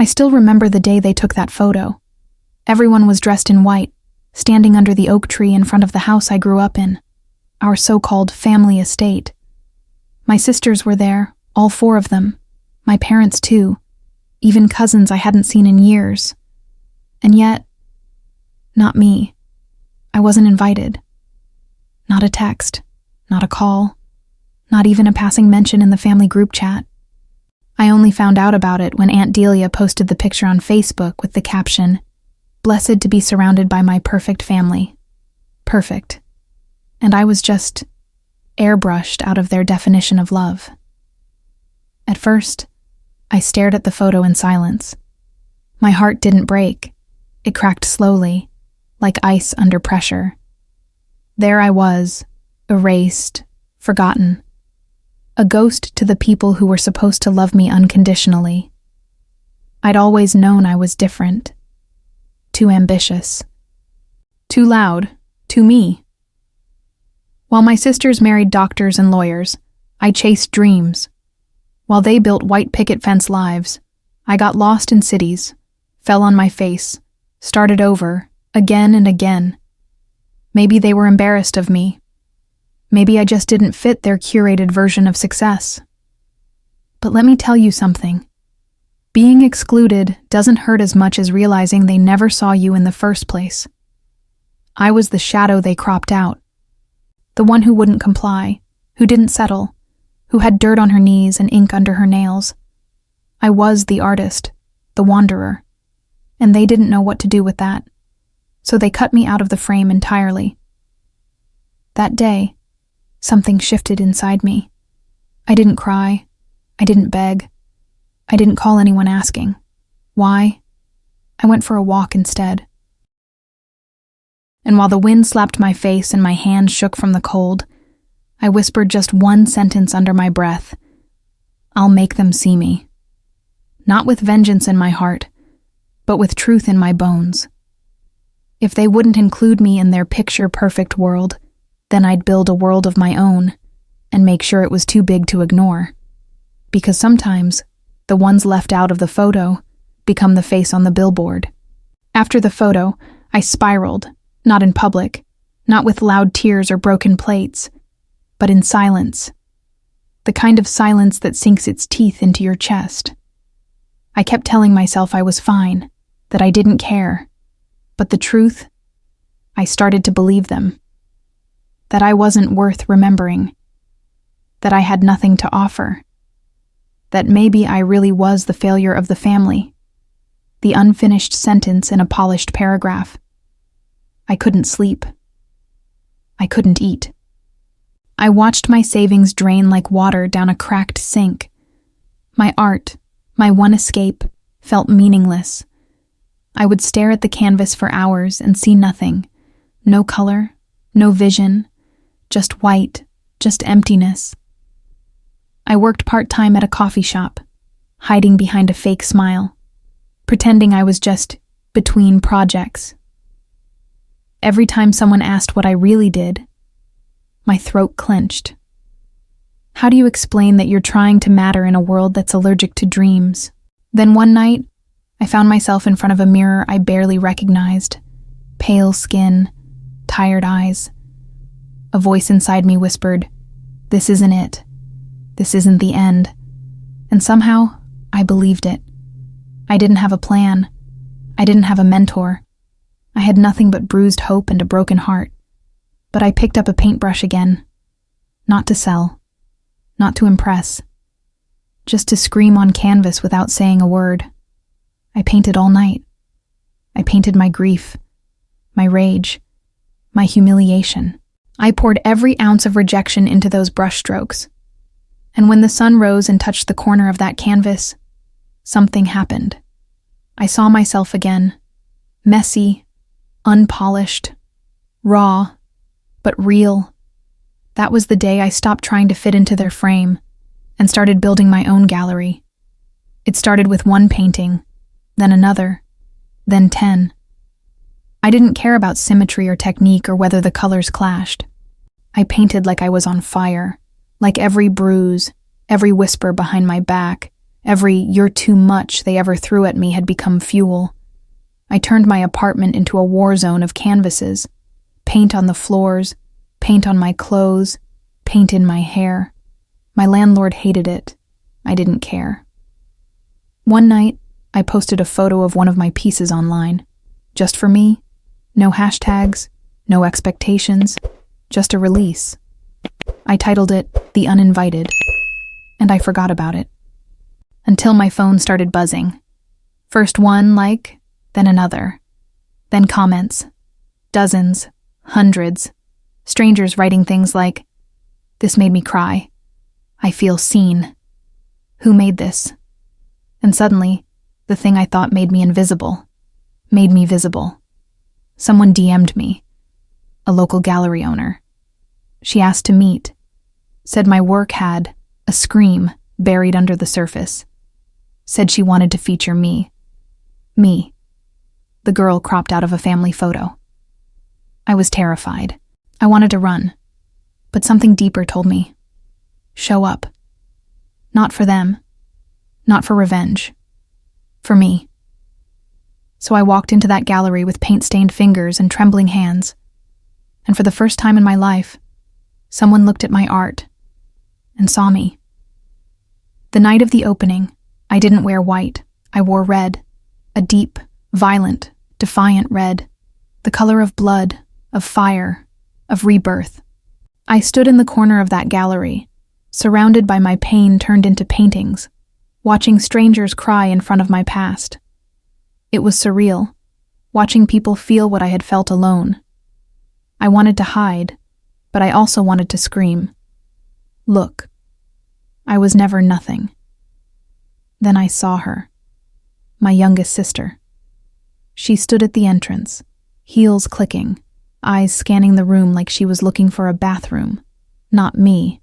I still remember the day they took that photo. Everyone was dressed in white, standing under the oak tree in front of the house I grew up in, our so-called family estate. My sisters were there, all 4 of them, my parents too, even cousins I hadn't seen in years. And yet, not me. I wasn't invited. Not a text, not a call, not even a passing mention in the family group chat. I only found out about it when Aunt Delia posted the picture on Facebook with the caption, "Blessed to be surrounded by my perfect family." Perfect. And I was just airbrushed out of their definition of love. At first, I stared at the photo in silence. My heart didn't break. It cracked slowly, like ice under pressure. There I was, erased, forgotten. A ghost to the people who were supposed to love me unconditionally. I'd always known I was different. Too ambitious. Too loud. Too me. While my sisters married doctors and lawyers, I chased dreams. While they built white picket fence lives, I got lost in cities, fell on my face, started over, again and again. Maybe they were embarrassed of me. Maybe I just didn't fit their curated version of success. But let me tell you something. Being excluded doesn't hurt as much as realizing they never saw you in the first place. I was the shadow they cropped out. The one who wouldn't comply, who didn't settle, who had dirt on her knees and ink under her nails. I was the artist, the wanderer, and they didn't know what to do with that. So they cut me out of the frame entirely. That day, something shifted inside me. I didn't cry. I didn't beg. I didn't call anyone asking. Why? I went for a walk instead. And while the wind slapped my face and my hands shook from the cold, I whispered just one sentence under my breath. I'll make them see me. Not with vengeance in my heart, but with truth in my bones. If they wouldn't include me in their picture-perfect world, then I'd build a world of my own and make sure it was too big to ignore. Because sometimes, the ones left out of the photo become the face on the billboard. After the photo, I spiraled, not in public, not with loud tears or broken plates, but in silence. The kind of silence that sinks its teeth into your chest. I kept telling myself I was fine, that I didn't care. But the truth, I started to believe them. That I wasn't worth remembering. That I had nothing to offer. That maybe I really was the failure of the family. The unfinished sentence in a polished paragraph. I couldn't sleep. I couldn't eat. I watched my savings drain like water down a cracked sink. My art, my one escape, felt meaningless. I would stare at the canvas for hours and see nothing. No color, no vision, just white, just emptiness. I worked part-time at a coffee shop, hiding behind a fake smile, pretending I was just between projects. Every time someone asked what I really did, my throat clenched. How do you explain that you're trying to matter in a world that's allergic to dreams? Then one night, I found myself in front of a mirror I barely recognized. Pale skin, tired eyes. A voice inside me whispered, "This isn't it. This isn't the end." And somehow, I believed it. I didn't have a plan. I didn't have a mentor. I had nothing but bruised hope and a broken heart. But I picked up a paintbrush again. Not to sell. Not to impress. Just to scream on canvas without saying a word. I painted all night. I painted my grief, my rage, my humiliation. I poured every ounce of rejection into those brushstrokes. And when the sun rose and touched the corner of that canvas, something happened. I saw myself again, messy, unpolished, raw, but real. That was the day I stopped trying to fit into their frame and started building my own gallery. It started with one painting, then another, then 10. I didn't care about symmetry or technique or whether the colors clashed. I painted like I was on fire, like every bruise, every whisper behind my back, Every "you're too much" they ever threw at me had become fuel. I turned my apartment into a war zone of canvases. Paint on the floors, paint on my clothes, paint in my hair. My landlord hated it. I didn't care. One night, I posted a photo of one of my pieces online. Just for me. No hashtags, no expectations, just a release. I titled it "The Uninvited," and I forgot about it. Until my phone started buzzing. First one like, then another. Then comments. Dozens, hundreds. Strangers writing things like, "This made me cry. I feel seen. Who made this?" And suddenly, the thing I thought made me invisible, made me visible. Someone DM'd me. A local gallery owner. She asked to meet. Said my work had a scream buried under the surface. Said she wanted to feature me. Me. The girl cropped out of a family photo. I was terrified. I wanted to run. But something deeper told me. Show up. Not for them. Not for revenge. For me. So I walked into that gallery with paint-stained fingers and trembling hands. And for the first time in my life, someone looked at my art and saw me. The night of the opening, I didn't wear white. I wore red. A deep, violent, defiant red. The color of blood, of fire, of rebirth. I stood in the corner of that gallery, surrounded by my pain turned into paintings, watching strangers cry in front of my past. It was surreal, watching people feel what I had felt alone. I wanted to hide, but I also wanted to scream. Look. I was never nothing. Then I saw her, my youngest sister. She stood at the entrance, heels clicking, eyes scanning the room like she was looking for a bathroom, not me.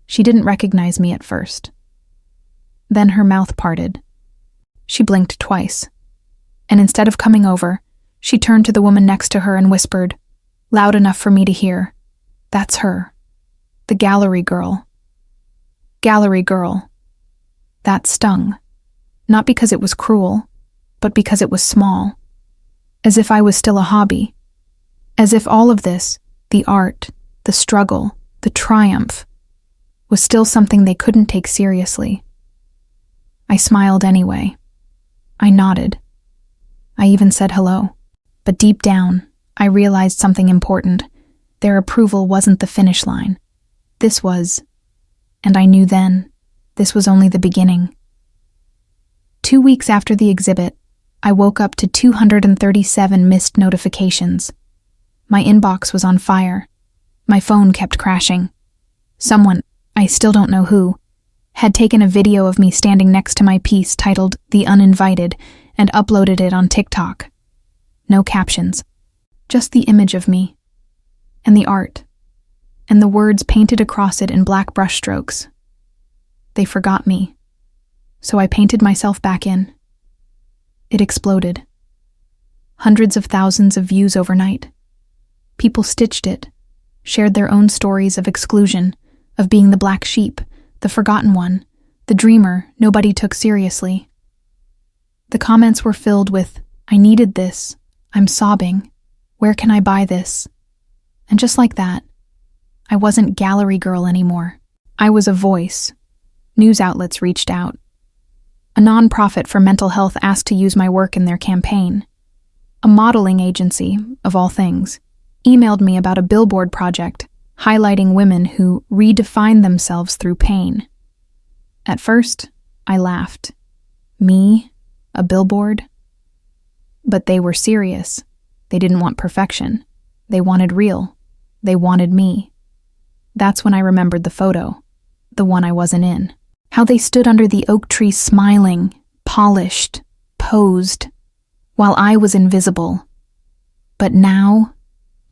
She didn't recognize me at first. Then her mouth parted. She blinked twice, and instead of coming over, she turned to the woman next to her and whispered, loud enough for me to hear, "That's her. The gallery girl." Gallery girl. That stung. Not because it was cruel, but because it was small. As if I was still a hobby. As if all of this, the art, the struggle, the triumph, was still something they couldn't take seriously. I smiled anyway. I nodded. I even said hello. But deep down, I realized something important. Their approval wasn't the finish line. This was, and I knew then, this was only the beginning. 2 weeks after the exhibit, I woke up to 237 missed notifications. My inbox was on fire. My phone kept crashing. Someone, I still don't know who, had taken a video of me standing next to my piece titled "The Uninvited" and uploaded it on TikTok. No captions, just the image of me, and the art, and the words painted across it in black brushstrokes. They forgot me, so I painted myself back in. It exploded. Hundreds of thousands of views overnight. People stitched it, shared their own stories of exclusion, of being the black sheep, the forgotten one, the dreamer nobody took seriously. The comments were filled with, "I needed this. I'm sobbing. Where can I buy this?" And just like that, I wasn't gallery girl anymore. I was a voice. News outlets reached out. A nonprofit for mental health asked to use my work in their campaign. A modeling agency, of all things, emailed me about a billboard project highlighting women who redefine themselves through pain. At first, I laughed. Me? A billboard? But they were serious. They didn't want perfection. They wanted real. They wanted me. That's when I remembered the photo, the one I wasn't in. How they stood under the oak tree smiling, polished, posed, while I was invisible. But now,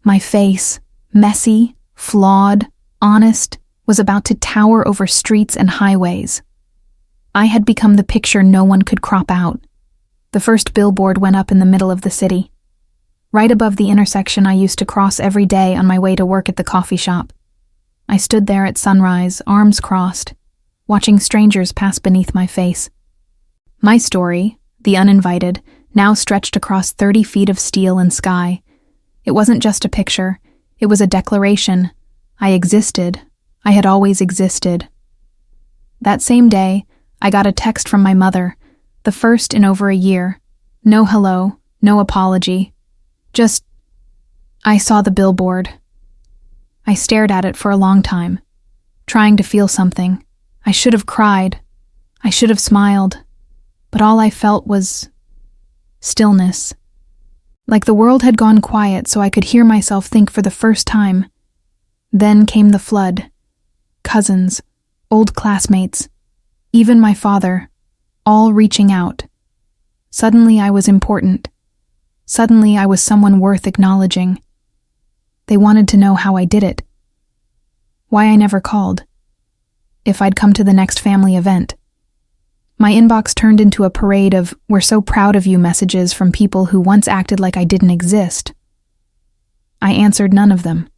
my face, messy, flawed, honest, was about to tower over streets and highways. I had become the picture no one could crop out. The first billboard went up in the middle of the city, right above the intersection I used to cross every day on my way to work at the coffee shop. I stood there at sunrise, arms crossed, watching strangers pass beneath my face. My story, the uninvited, now stretched across 30 feet of steel and sky. It wasn't just a picture, it was a declaration. I existed. I had always existed. That same day, I got a text from my mother, the first in over a year. No hello, no apology. Just, I saw the billboard. I stared at it for a long time, trying to feel something. I should have cried. I should have smiled. But all I felt was stillness. Like the world had gone quiet so I could hear myself think for the first time. Then came the flood. Cousins, old classmates, even my father, all reaching out. Suddenly I was important. Suddenly I was someone worth acknowledging. They wanted to know how I did it. Why I never called. If I'd come to the next family event. My inbox turned into a parade of "we're so proud of you" messages from people who once acted like I didn't exist. I answered none of them.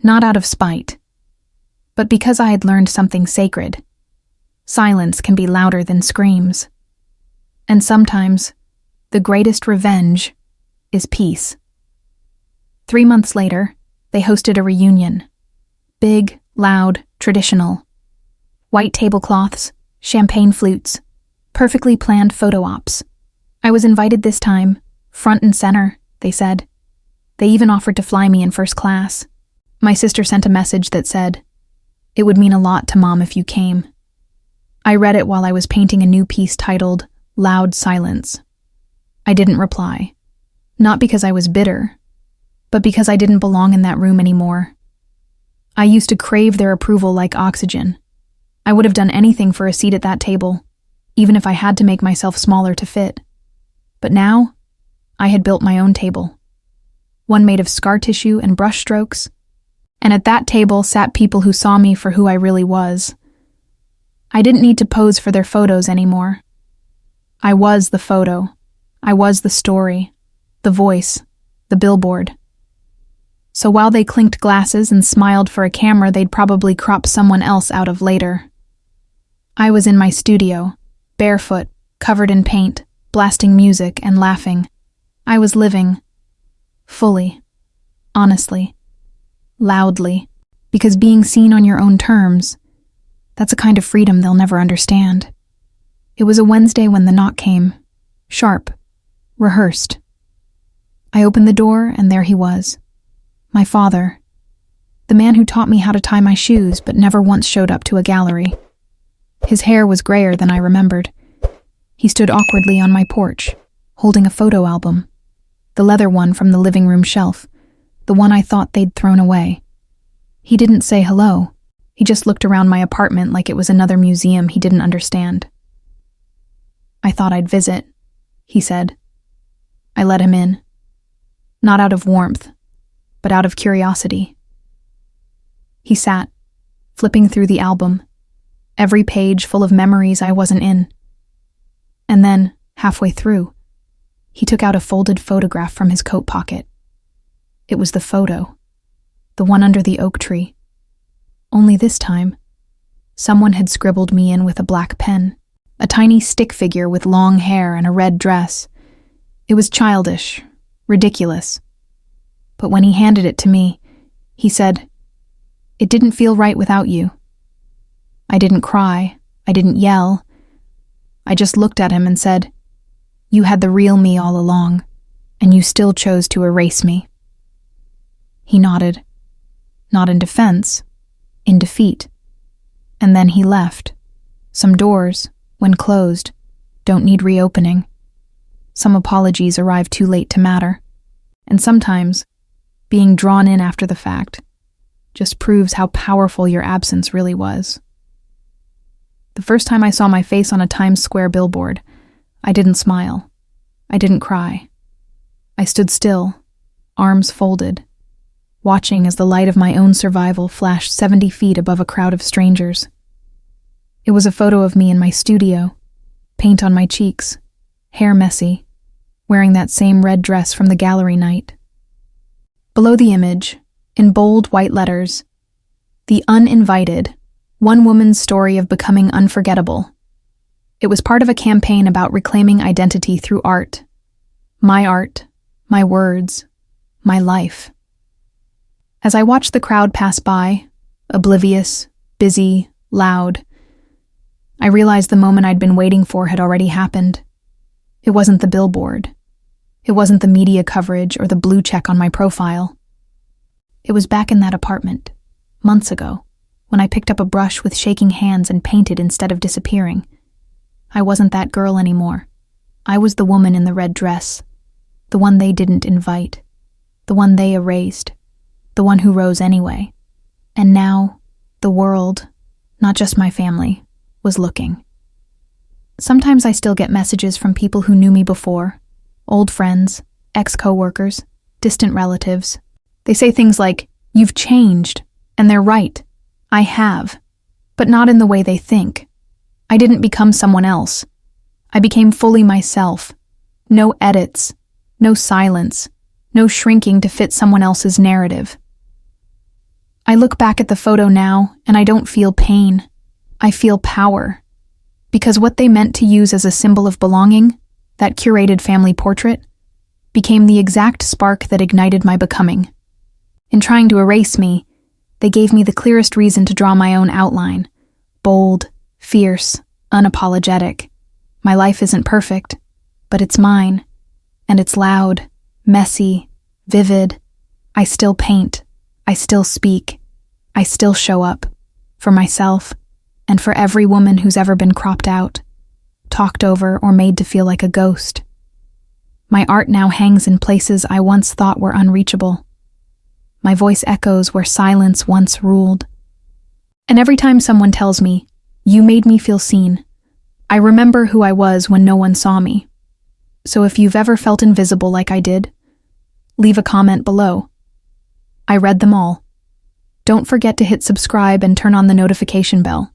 Not out of spite, but because I had learned something sacred. Silence can be louder than screams. And sometimes, the greatest revenge is peace. 3 months later, they hosted a reunion. Big, loud, traditional. White tablecloths, champagne flutes, perfectly planned photo ops. I was invited this time, front and center, they said. They even offered to fly me in first class. My sister sent a message that said, "It would mean a lot to Mom if you came." I read it while I was painting a new piece titled "Loud Silence." I didn't reply. Not because I was bitter, but because I didn't belong in that room anymore. I used to crave their approval like oxygen. I would have done anything for a seat at that table, even if I had to make myself smaller to fit. But now, I had built my own table. One made of scar tissue and brushstrokes, and at that table sat people who saw me for who I really was. I didn't need to pose for their photos anymore. I was the photo. I was the story, the voice, the billboard. So while they clinked glasses and smiled for a camera they'd probably crop someone else out of later, I was in my studio, barefoot, covered in paint, blasting music and laughing. I was living, fully, honestly, loudly, because being seen on your own terms, that's a kind of freedom they'll never understand. It was a Wednesday when the knock came, sharp, rehearsed. I opened the door and there he was, my father, the man who taught me how to tie my shoes but never once showed up to a gallery. His hair was grayer than I remembered. He stood awkwardly on my porch, holding a photo album, the leather one from the living room shelf, the one I thought they'd thrown away. He didn't say hello. He just looked around my apartment like it was another museum he didn't understand. "I thought I'd visit," he said. I let him in. Not out of warmth, but out of curiosity. He sat, flipping through the album, every page full of memories I wasn't in. And then, halfway through, he took out a folded photograph from his coat pocket. It was the photo, the one under the oak tree. Only this time, someone had scribbled me in with a black pen, a tiny stick figure with long hair and a red dress. It was childish, ridiculous. But when he handed it to me, he said, "It didn't feel right without you." I didn't cry. I didn't yell. I just looked at him and said, "You had the real me all along, and you still chose to erase me." He nodded. Not in defense, in defeat. And then he left. Some doors, when closed, don't need reopening. Some apologies arrive too late to matter. And sometimes, being drawn in after the fact just proves how powerful your absence really was. The first time I saw my face on a Times Square billboard, I didn't smile. I didn't cry. I stood still, arms folded, watching as the light of my own survival flashed 70 feet above a crowd of strangers. It was a photo of me in my studio, paint on my cheeks, hair messy, wearing that same red dress from the gallery night. Below the image, in bold white letters, "The uninvited, One woman's story of becoming unforgettable. It was part of a campaign about reclaiming identity through art. My words, my life. As I watched the crowd pass by, oblivious, busy, loud, I realized the moment I'd been waiting for had already happened. It wasn't the billboard. It wasn't the media coverage or the blue check on my profile. It was back in that apartment, months ago, when I picked up a brush with shaking hands and painted instead of disappearing. I wasn't that girl anymore. I was the woman in the red dress, the one they didn't invite, the one they erased, the one who rose anyway. And now, the world, not just my family, was looking. Sometimes I still get messages from people who knew me before, old friends, ex-coworkers, distant relatives. They say things like, "You've changed," and they're right. I have, but not in the way they think. I didn't become someone else. I became fully myself. No edits, no silence, no shrinking to fit someone else's narrative. I look back at the photo now, and I don't feel pain. I feel power. Because what they meant to use as a symbol of belonging, that curated family portrait, became the exact spark that ignited my becoming. In trying to erase me, they gave me the clearest reason to draw my own outline. Bold, fierce, unapologetic. My life isn't perfect, but it's mine. And it's loud, messy, vivid. I still paint. I still speak. I still show up. For myself, and for every woman who's ever been cropped out, talked over, or made to feel like a ghost. My art now hangs in places I once thought were unreachable. My voice echoes where silence once ruled. And every time someone tells me, "You made me feel seen," I remember who I was when no one saw me. So if you've ever felt invisible like I did, leave a comment below. I read them all. Don't forget to hit subscribe and turn on the notification bell.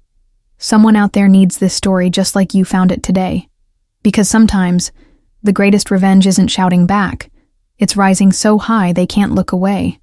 Someone out there needs this story just like you found it today. Because sometimes, the greatest revenge isn't shouting back. It's rising so high they can't look away.